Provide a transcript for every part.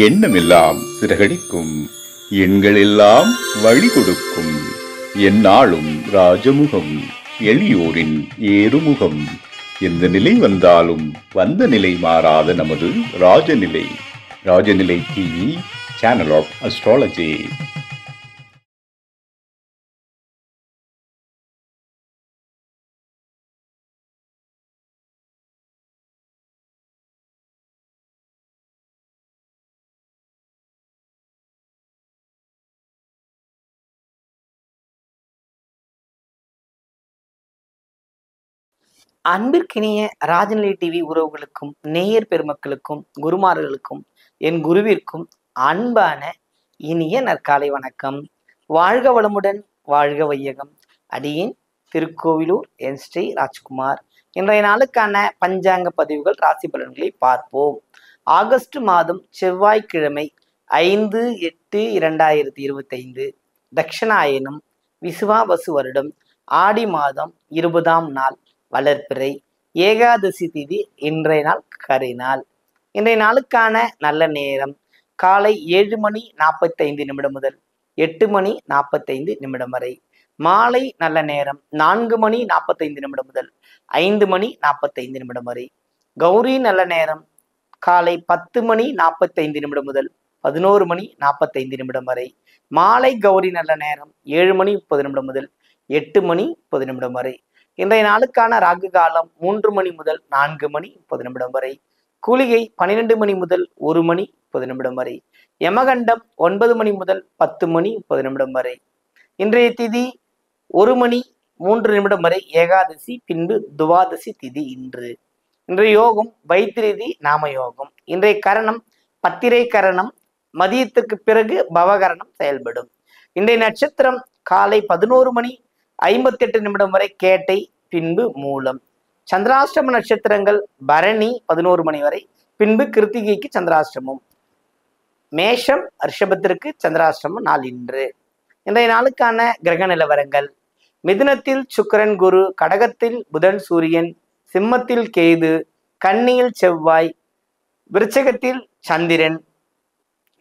எண்ணமெல்லாம் சிறகடிக்கும், எண்களெல்லாம் வழி கொடுக்கும். எந்நாளும் ராஜமுகம், எளியோரின் ஏறுமுகம். எந்த நிலை வந்தாலும் வந்த நிலை மாறாத நமது Rajanilai. Rajanilai TV, channel of astrology. அன்பிற்கினிய ராஜநிலை டிவி உறவுகளுக்கும் நேயர் பெருமக்களுக்கும் குருமார்களுக்கும் என் குருவிற்கும் அன்பான இனிய நற்காலை வணக்கம். வாழ்க வளமுடன், வாழ்க வையகம். அடியேன் திருக்கோவிலூர் என் ஸ்ரீ ராஜ்குமார். இன்றைய நாளுக்கான பஞ்சாங்க பதிவுகள், ராசி பலன்களை பார்ப்போம். ஆகஸ்ட் மாதம் செவ்வாய்க்கிழமை 5/8/2025 தட்சிணாயனம் விசுவாவசு வருடம் ஆடி மாதம் 20ஆம் நாள் வளர்ப்பிறை, ஏகாதசி திதி. இன்றைய நாள் கரிநாள். இன்றைய நாளுக்கான நல்ல நேரம் காலை 7:45 முதல் 8:45 வரை. மாலை நல்ல நேரம் 4:45 முதல் 5:45 வரை. கௌரி நல்ல நேரம் காலை 10:45 முதல் 11:45 வரை. மாலை கௌரி நல்ல நேரம் 7:30 முதல் 8:30 வரை. இன்றைய நாளுக்கான ராகு காலம் 3 மணி முதல் 4:30 வரை. குளிகை 12 மணி முதல் 1:30 வரை. யமகண்டம் 9 மணி முதல் 10:30 வரை. இன்றைய திதி 1:03 வரை ஏகாதசி, பின்பு துவாதசி திதி. இன்றைய யோகம் வைத்திரிதி நாம யோகம். இன்றைய கரணம் பத்திரை கரணம். மதியத்துக்கு பிறகு பவகரணம் செயல்படும். இன்றைய நட்சத்திரம் காலை 11:58 வரை கேட்டை, பின்பு மூலம். சந்திராஷ்டம நட்சத்திரங்கள் பரணி 11 மணி வரை, பின்பு கிருத்திகைக்கு சந்திராஷ்டமம். மேஷம் ரிஷபத்திற்கு சந்திராஷ்டமம் நாள். இன்றைய நாளுக்கான கிரக நிலவரங்கள்: மிதுனத்தில் சுக்கிரன் குரு, கடகத்தில் புதன் சூரியன், சிம்மத்தில் கேது, கன்னியில் செவ்வாய், விருச்சகத்தில் சந்திரன்,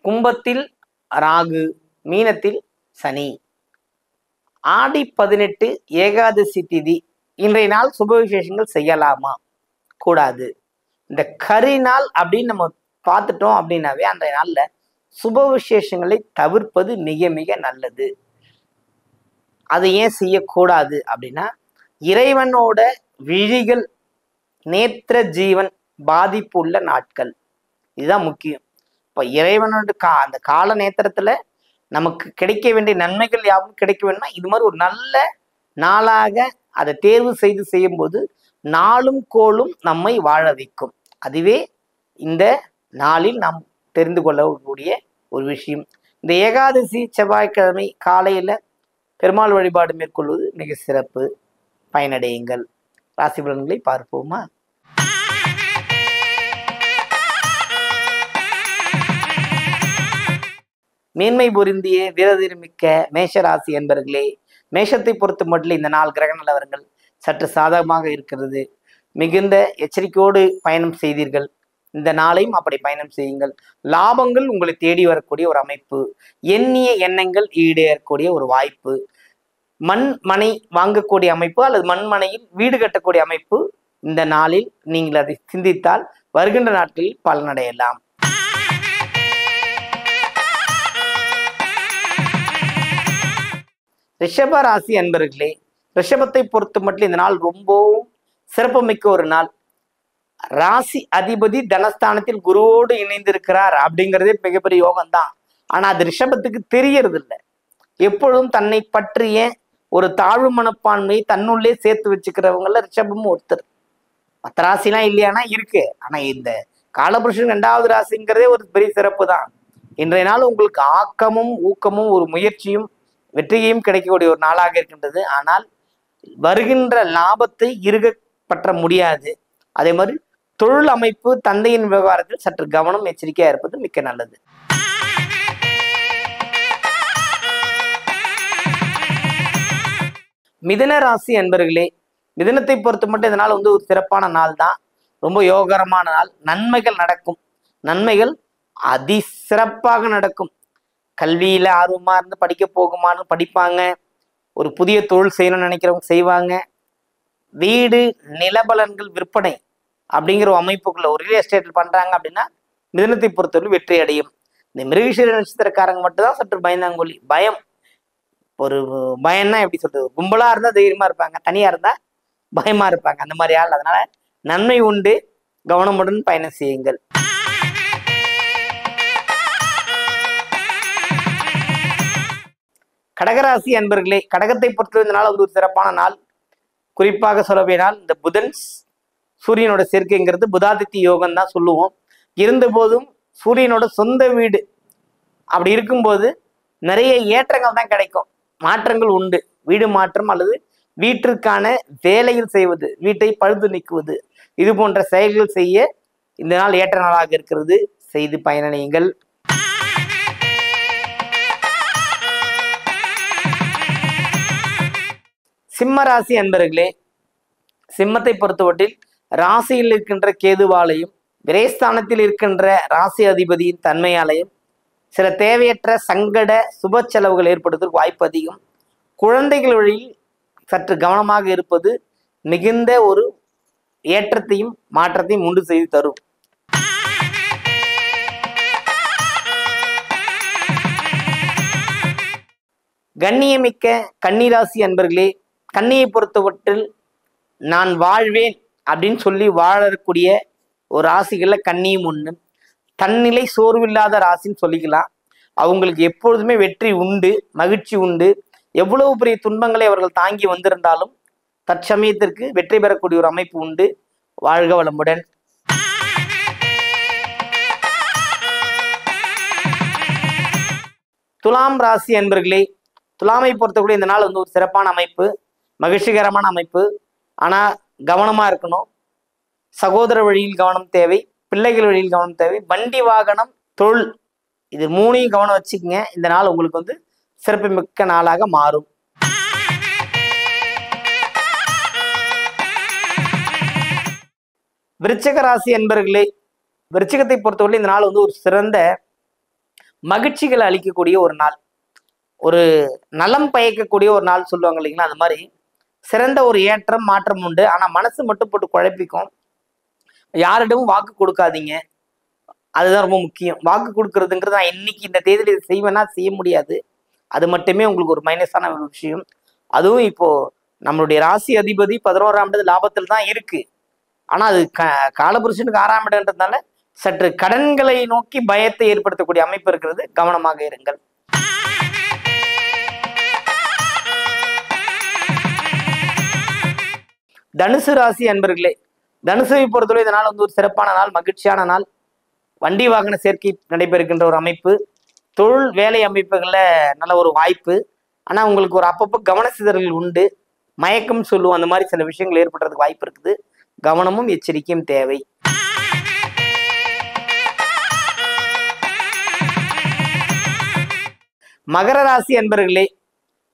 கும்பத்தில் ராகு, மீனத்தில் சனி. ஆடி 18 ஏகாதசி திதி. இன்றைய நாள் சுப விசேஷங்கள் செய்யலாமா, கூடாது? இந்த கரி நாள் அப்படின்னு நம்ம பார்த்துட்டோம் அப்படின்னாவே அன்றைய நாள்ல சுப விசேஷங்களை தவிர்ப்பது மிக மிக நல்லது. அது ஏன் செய்யக்கூடாது அப்படின்னா, இறைவனோட விழிகள், நேத்திர ஜீவன் பாதிப்பு உள்ள நாட்கள். இதுதான் முக்கியம். இப்போ இறைவனோட அந்த கால நேத்திரத்துல நமக்கு கிடைக்க வேண்டிய நன்மைகள் யாவும் கிடைக்க வேணும்னா இது மாதிரி ஒரு நல்ல நாளாக அதை தேர்வு செய்து செய்யும்போது நாளும் கோளும் நம்மை வாழ வைக்கும். அதுவே இந்த நாளில் நாம் தெரிந்து கொள்ளக்கூடிய ஒரு விஷயம். இந்த ஏகாதசி செவ்வாய்க்கிழமை காலையில பெருமாள் வழிபாடு மேற்கொள்வது மிக சிறப்பு. பயனடையுங்கள். ராசி பலன்களை பார்ப்போமா? மேன்மை பொருந்திய வீரதீரமிக்க மேஷராசி என்பர்களே, மேஷத்தை பொறுத்த மட்டும் இந்த நாள் கிரக நிலவரங்கள் சற்று சாதகமாக இருக்கிறது. மிகுந்த எச்சரிக்கையோடு பயணம் செய்தீர்கள். இந்த நாளையும் அப்படி பயணம் செய்யுங்கள். லாபங்கள் உங்களை தேடி வரக்கூடிய ஒரு அமைப்பு. எண்ணிய எண்ணங்கள் ஈடேறக்கூடிய ஒரு வாய்ப்பு. மண் மனை வாங்கக்கூடிய அமைப்பு அல்லது மண்மனையில் வீடு கட்டக்கூடிய அமைப்பு. இந்த நாளில் நீங்கள் அதை சிந்தித்தால் வருகின்ற நாட்களில் பலனடையலாம். ரிஷப ராசி அன்பர்களே, ரிஷபத்தை பொறுத்த மட்டும் இந்த நாள் ரொம்பவும் சிறப்புமிக்க ஒரு நாள். ராசி அதிபதி தனஸ்தானத்தில் குருவோடு இணைந்திருக்கிறார் அப்படிங்கிறதே மிகப்பெரிய யோகம்தான். ஆனா அது ரிஷபத்துக்கு தெரியறது இல்லை. எப்பொழுதும் தன்னை பற்றிய ஒரு தாழ்வு மனப்பான்மையை தன்னுள்ளே சேர்த்து வச்சுக்கிறவங்கள ரிஷபமும் ஒருத்தர். மற்ற ராசிலாம் இல்லையானா இருக்கு. ஆனா இந்த காலபுருஷன் 2வது ராசிங்கிறதே ஒரு பெரிய சிறப்பு தான். இன்றைய நாள் உங்களுக்கு ஆக்கமும் ஊக்கமும் ஒரு முயற்சியும் வெற்றியையும் கிடைக்கக்கூடிய ஒரு நாளாக இருக்கின்றது. ஆனால் வருகின்ற லாபத்தை இறுக பற்ற முடியாது. அதே மாதிரி தொழில் அமைப்பு, தந்தையின் விவகாரத்தில் சற்று கவனம் எச்சரிக்கையா இருப்பது மிக்க நல்லது. மிதுன ராசி அன்பர்களே, மிதுனத்தை பொறுத்த மட்டும் இந்த நாள் ஒரு சிறப்பான நாள் தான். ரொம்ப யோகரமான நாள். நன்மைகள் நடக்கும். நன்மைகள் அதிசிறப்பாக நடக்கும். கல்வியில ஆர்வமா இருந்து படிக்க போகுமான்னு படிப்பாங்க. ஒரு புதிய தொழில் செய்யணும்னு நினைக்கிறவங்க செய்வாங்க. வீடு நிலபலன்கள் விற்பனை அப்படிங்கிற ஒரு அமைப்புக்குள்ள ஒரு ரியல் எஸ்டேட் பண்றாங்க அப்படின்னா மிதுனத்தை பொறுத்தவரை வெற்றி அடையும். இந்த மிருகசீர நட்சத்திரக்காரங்க மட்டும்தான் சற்று பயந்தாங்கொல்லி. பயம், ஒரு பயம்னா எப்படி சொல்றது, கும்பலா இருந்தா தைரியமா இருப்பாங்க, தனியா இருந்தா பயமா இருப்பாங்க, அந்த மாதிரி ஆள். அதனால நன்மை உண்டு, கவனமுடன் பயணம் செய்யுங்கள். கடகராசி அன்பர்களே, கடகத்தை பொறுத்தவரை இந்த நாள் ஒரு சிறப்பான நாள். குறிப்பாக சொல்ல வேணால் இந்த புதன் சூரியனோட சேர்க்கைங்கிறது புதாதித்ய யோகம் தான் சொல்லுவோம். இருந்த போதும் சூரியனோட சொந்த வீடு அப்படி இருக்கும்போது நிறைய ஏற்றங்கள் தான் கிடைக்கும், மாற்றங்கள் உண்டு. வீடு மாற்றம் அல்லது வீட்டிற்கான வேலையில் செய்வது, வீட்டை பழுது நீக்குவது, இது போன்ற செயல்கள் செய்ய இந்த நாள் ஏற்ற நாளாக இருக்கிறது. செய்து பயனடையுங்கள். சிம்ம ராசி அன்பர்களே, சிம்மத்தை பொறுத்தவற்றில் ராசியில் இருக்கின்ற கேதுவாலையும் விரயஸ்தானத்தில் இருக்கின்ற ராசி அதிபதியின் தன்மையாலையும் சில தேவையற்ற சங்கட சுப செலவுகள் ஏற்படுவதற்கு வாய்ப்பு அதிகம். குழந்தைகள் வழியில் சற்று கவனமாக இருப்பது மிகுந்த ஒரு ஏற்றத்தையும் மாற்றத்தையும் உண்டு செய்து தரும். கண்ணியமிக்க கன்னிராசி அன்பர்களே, கன்னியை பொறுத்தவற்றில் நான் வாழ்வேன் அப்படின்னு சொல்லி வாழக்கூடிய ஒரு ராசிகள்ல கன்னியும் ஒண்ணு. தன்னிலை சோர்வில்லாத ராசின்னு சொல்லிக்கலாம். அவங்களுக்கு எப்பொழுதுமே வெற்றி உண்டு, மகிழ்ச்சி உண்டு. எவ்வளவு பெரிய துன்பங்களை அவர்கள் தாங்கி வந்திருந்தாலும் தற்சமயத்திற்கு வெற்றி பெறக்கூடிய ஒரு அமைப்பு உண்டு. வாழ்க வளமுடன். துலாம் ராசி அன்பர்களே, துலாமை பொறுத்தக்கூடிய இந்த நாள் ஒரு சிறப்பான அமைப்பு, மகிழ்ச்சிகரமான அமைப்பு. ஆனா கவனமா இருக்கணும். சகோதர வழியில் கவனம் தேவை, பிள்ளைகள் வழியில் கவனம் தேவை, வண்டி வாகனம் தொழில் இது மூணையும் கவனம் வச்சுக்கங்க. இந்த நாள் உங்களுக்கு சிறப்பு மிக்க நாளாக மாறும். விருச்சிக ராசி அன்பர்களே, விருச்சிகத்தை பொறுத்தவரை இந்த நாள் ஒரு சிறந்த மகிழ்ச்சிகளை அளிக்கக்கூடிய ஒரு நாள், ஒரு நலம் பயக்கக்கூடிய ஒரு நாள் சொல்லுவாங்க இல்லைங்களா, அந்த மாதிரி சிறந்த ஒரு ஏற்றம் மாற்றம் உண்டு. ஆனா மனசு மட்டும் போட்டு குழப்பிக்கும். யாரிடமும் வாக்கு கொடுக்காதீங்க, அதுதான் ரொம்ப முக்கியம். வாக்கு கொடுக்கறதுங்கிறது நான் இன்னைக்கு இந்த தேதியில் இதை செய்வேன்னா செய்ய முடியாது, அது மட்டுமே உங்களுக்கு ஒரு மைனஸான ஒரு விஷயம். அதுவும் இப்போ நம்மளுடைய ராசி அதிபதி 11ஆம் இடத்து லாபத்தில் தான் இருக்கு. ஆனா அது காலபுருஷனுக்கு 6ஆம் இடம்ன்றதுனால சற்று கடன்களை நோக்கி பயத்தை ஏற்படுத்தக்கூடிய அமைப்பு இருக்கிறது, கவனமாக இருங்கள். தனுசு ராசி அன்பர்களே, தனுசுவை பொறுத்தவரை இந்த நாள் ஒரு சிறப்பான நாள், மகிழ்ச்சியான நாள். வண்டி வாகன சேர்க்கை நடைபெறுகின்ற ஒரு அமைப்பு, தொழில் வேலை அமைப்புகள்ல நல்ல ஒரு வாய்ப்பு. ஆனா உங்களுக்கு ஒரு அப்பப்போ கவன சிதறல்கள் உண்டு, மயக்கம் சொல்லுவோம், அந்த மாதிரி சில விஷயங்கள் ஏற்படுறதுக்கு வாய்ப்பு இருக்குது. கவனமும் எச்சரிக்கையும் தேவை. மகர ராசி அன்பர்களே,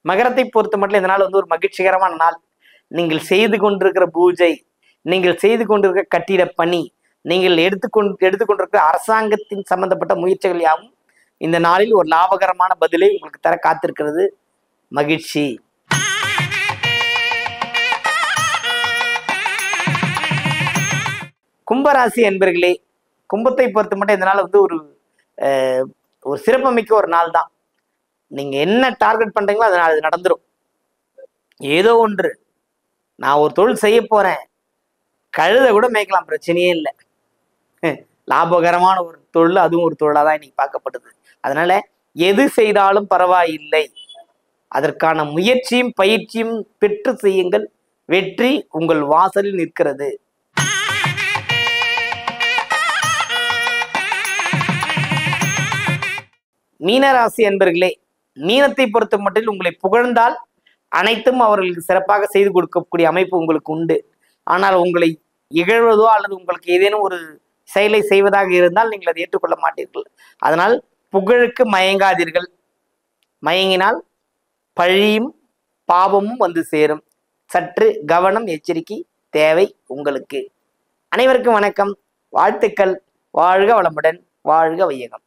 மகரத்தை பொறுத்த மட்டும் இந்த நாள் ஒரு மகிழ்ச்சிகரமான நாள். நீங்கள் செய்து கொண்டிருக்கிற பூஜை, நீங்கள் செய்து கொண்டிருக்கிற கட்டிட பணி, நீங்கள் எடுத்துக்கொண்டிருக்கிற அரசாங்கத்தின் சம்பந்தப்பட்ட முயற்சிகள் யாவும் இந்த நாளில் ஒரு லாபகரமான பதிலை உங்களுக்கு தர காத்திருக்கிறது. மகிழ்ச்சி. கும்பராசி அன்பர்களே, கும்பத்தை பொறுத்த மட்டும் இந்த நாள் ஒரு சிறப்புமிக்க ஒரு நாள் தான். நீங்க என்ன டார்கெட் பண்றீங்களோ அதனால அது நடந்துடும். ஏதோ ஒன்று, நான் ஒரு தொழில் செய்ய போறேன், கழுத கூட மேய்க்கலாம், பிரச்சனையே இல்லை. லாபகரமான ஒரு தொழில், அதுவும் ஒரு தொழிலாக தான் இன்னைக்கு பார்க்கப்படுது. அதனால எது செய்தாலும் பரவாயில்லை, அதற்கான முயற்சியும் பயிற்சியும் பெற்று செய்யுங்கள். வெற்றி உங்கள் வாசலில் நிற்கிறது. மீனராசி அன்பர்களே, மீனத்தை பொறுத்த மட்டில் உங்களை புகழ்ந்தால் அனைத்தும் அவர்களுக்கு சிறப்பாக செய்து கொடுக்கக்கூடிய அமைப்பு உங்களுக்கு உண்டு. ஆனால் உங்களை இகழ்வதோ அல்லது உங்களுக்கு ஏதேனும் ஒரு செயலை செய்வதாக இருந்தால் நீங்கள் அதை ஏற்றுக்கொள்ள மாட்டீர்கள். அதனால் புகழுக்கு மயங்காதீர்கள். மயங்கினால் பழியும் பாவமும் வந்து சேரும். சற்று கவனம் எச்சரிக்கை தேவை உங்களுக்கு. அனைவருக்கும் வணக்கம், வாழ்த்துக்கள். வாழ்க வளமுடன். வாழ்க வையகம்.